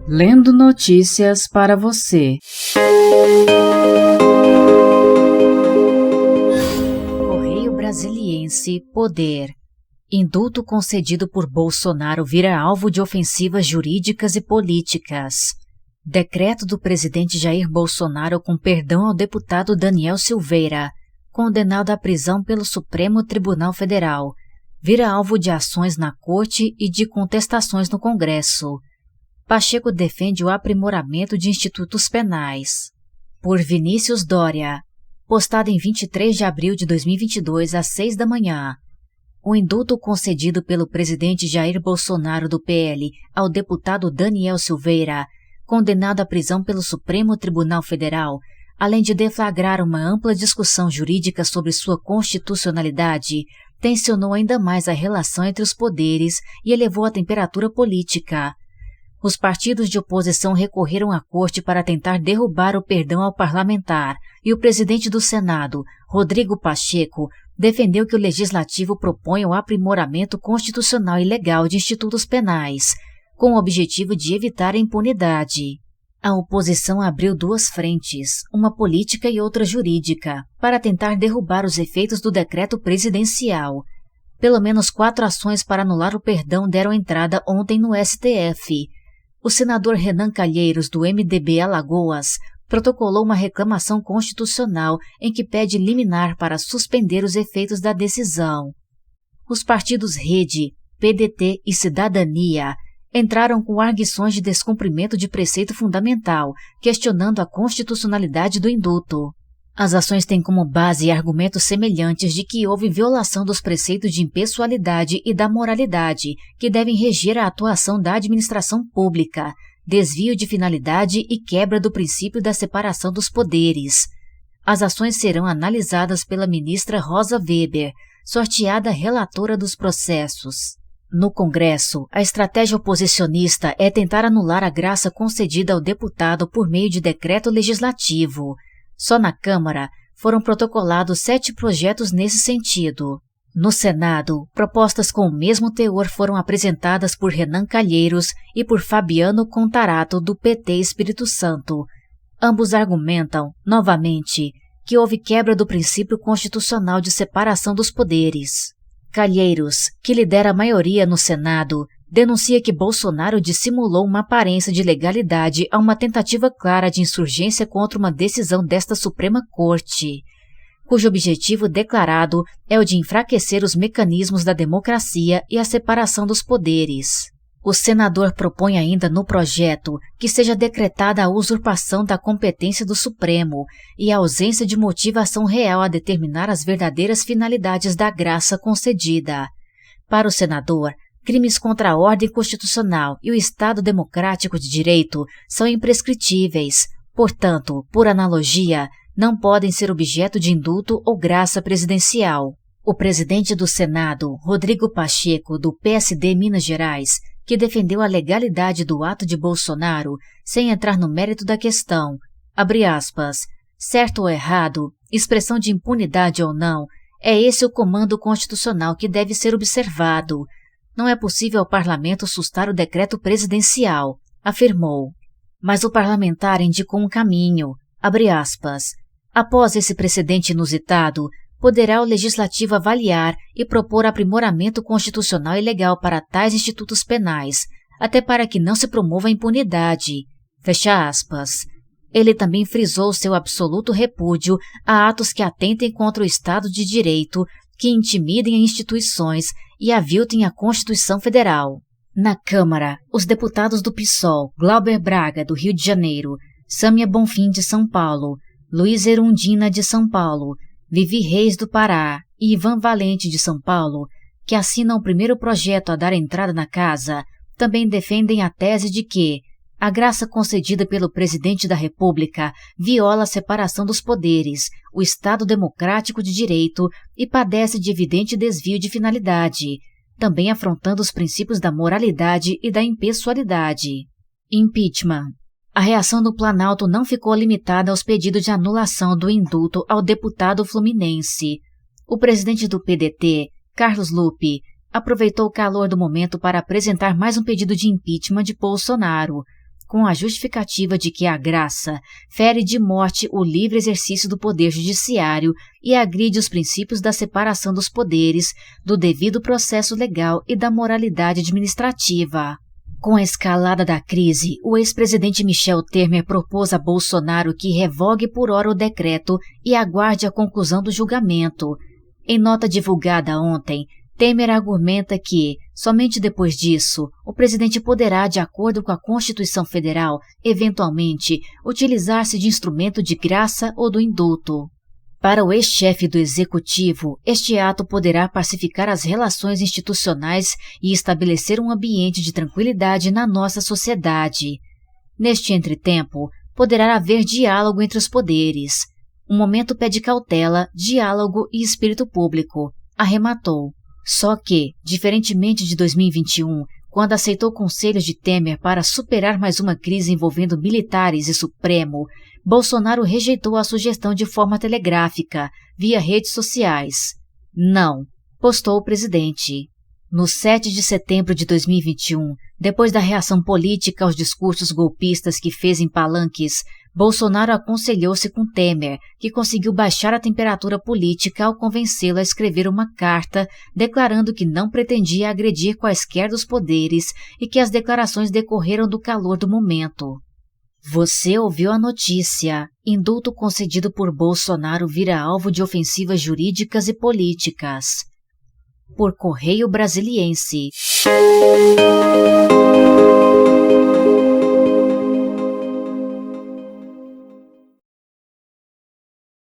Lendo notícias para você. Correio Brasiliense Poder. Indulto concedido por Bolsonaro vira alvo de ofensivas jurídicas e políticas. Decreto do presidente Jair Bolsonaro com perdão ao deputado Daniel Silveira, condenado à prisão pelo Supremo Tribunal Federal, vira alvo de ações na Corte e de contestações no Congresso. Pacheco defende o aprimoramento de institutos penais. Por Vinícius Dória. Postado em 23 de abril de 2022, às 6 da manhã. O indulto concedido pelo presidente Jair Bolsonaro do PL ao deputado Daniel Silveira, condenado à prisão pelo Supremo Tribunal Federal, além de deflagrar uma ampla discussão jurídica sobre sua constitucionalidade, tensionou ainda mais a relação entre os poderes e elevou a temperatura política. Os partidos de oposição recorreram à Corte para tentar derrubar o perdão ao parlamentar e o presidente do Senado, Rodrigo Pacheco, defendeu que o Legislativo propõe o aprimoramento constitucional e legal de institutos penais, com o objetivo de evitar a impunidade. A oposição abriu duas frentes, uma política e outra jurídica, para tentar derrubar os efeitos do decreto presidencial. Pelo menos 4 ações para anular o perdão deram entrada ontem no STF. O senador Renan Calheiros, do MDB Alagoas, protocolou uma reclamação constitucional em que pede liminar para suspender os efeitos da decisão. Os partidos Rede, PDT e Cidadania entraram com arguições de descumprimento de preceito fundamental, questionando a constitucionalidade do indulto. As ações têm como base argumentos semelhantes de que houve violação dos preceitos de impessoalidade e da moralidade, que devem reger a atuação da administração pública, desvio de finalidade e quebra do princípio da separação dos poderes. As ações serão analisadas pela ministra Rosa Weber, sorteada relatora dos processos. No Congresso, a estratégia oposicionista é tentar anular a graça concedida ao deputado por meio de decreto legislativo. Só na Câmara foram protocolados 7 projetos nesse sentido. No Senado, propostas com o mesmo teor foram apresentadas por Renan Calheiros e por Fabiano Contarato, do PT Espírito Santo. Ambos argumentam, novamente, que houve quebra do princípio constitucional de separação dos poderes. Calheiros, que lidera a maioria no Senado, denuncia que Bolsonaro dissimulou uma aparência de legalidade a uma tentativa clara de insurgência contra uma decisão desta Suprema Corte, cujo objetivo declarado é o de enfraquecer os mecanismos da democracia e a separação dos poderes. O senador propõe ainda no projeto que seja decretada a usurpação da competência do Supremo e a ausência de motivação real a determinar as verdadeiras finalidades da graça concedida. Para o senador, crimes contra a ordem constitucional e o Estado democrático de direito são imprescritíveis, portanto, por analogia, não podem ser objeto de indulto ou graça presidencial. O presidente do Senado, Rodrigo Pacheco, do PSD Minas Gerais, que defendeu a legalidade do ato de Bolsonaro, sem entrar no mérito da questão, abre aspas, certo ou errado, expressão de impunidade ou não, é esse o comando constitucional que deve ser observado. Não é possível ao parlamento sustar o decreto presidencial, afirmou. Mas o parlamentar indicou um caminho, abre aspas. Após esse precedente inusitado, poderá o legislativo avaliar e propor aprimoramento constitucional e legal para tais institutos penais, até para que não se promova a impunidade. Fecha aspas. Ele também frisou seu absoluto repúdio a atos que atentem contra o Estado de Direito, que intimidem as instituições e aviltem a Constituição Federal. Na Câmara, os deputados do PSOL, Glauber Braga, do Rio de Janeiro, Sâmia Bonfim, de São Paulo, Luiz Erundina, de São Paulo, Vivi Reis, do Pará e Ivan Valente, de São Paulo, que assinam o primeiro projeto a dar entrada na casa, também defendem a tese de que a graça concedida pelo presidente da República viola a separação dos poderes, o Estado democrático de direito e padece de evidente desvio de finalidade, também afrontando os princípios da moralidade e da impessoalidade. Impeachment. A reação do Planalto não ficou limitada aos pedidos de anulação do indulto ao deputado fluminense. O presidente do PDT, Carlos Lupe, aproveitou o calor do momento para apresentar mais um pedido de impeachment de Bolsonaro. com a justificativa de que a graça fere de morte o livre exercício do poder judiciário e agride os princípios da separação dos poderes, do devido processo legal e da moralidade administrativa. Com a escalada da crise, o ex-presidente Michel Temer propôs a Bolsonaro que revogue por hora o decreto e aguarde a conclusão do julgamento. Em nota divulgada ontem, Temer argumenta que, somente depois disso, o presidente poderá, de acordo com a Constituição Federal, eventualmente, utilizar-se de instrumento de graça ou do indulto. Para o ex-chefe do Executivo, este ato poderá pacificar as relações institucionais e estabelecer um ambiente de tranquilidade na nossa sociedade. Neste entretempo, poderá haver diálogo entre os poderes. O momento pede cautela, diálogo e espírito público, arrematou. Só que, diferentemente de 2021, quando aceitou conselhos de Temer para superar mais uma crise envolvendo militares e Supremo, Bolsonaro rejeitou a sugestão de forma telegráfica, via redes sociais. Não, postou o presidente. No 7 de setembro de 2021, depois da reação política aos discursos golpistas que fez em Palanques, Bolsonaro aconselhou-se com Temer, que conseguiu baixar a temperatura política ao convencê-lo a escrever uma carta declarando que não pretendia agredir quaisquer dos poderes e que as declarações decorreram do calor do momento. Você ouviu a notícia. Indulto concedido por Bolsonaro vira alvo de ofensivas jurídicas e políticas. Por Correio Brasiliense.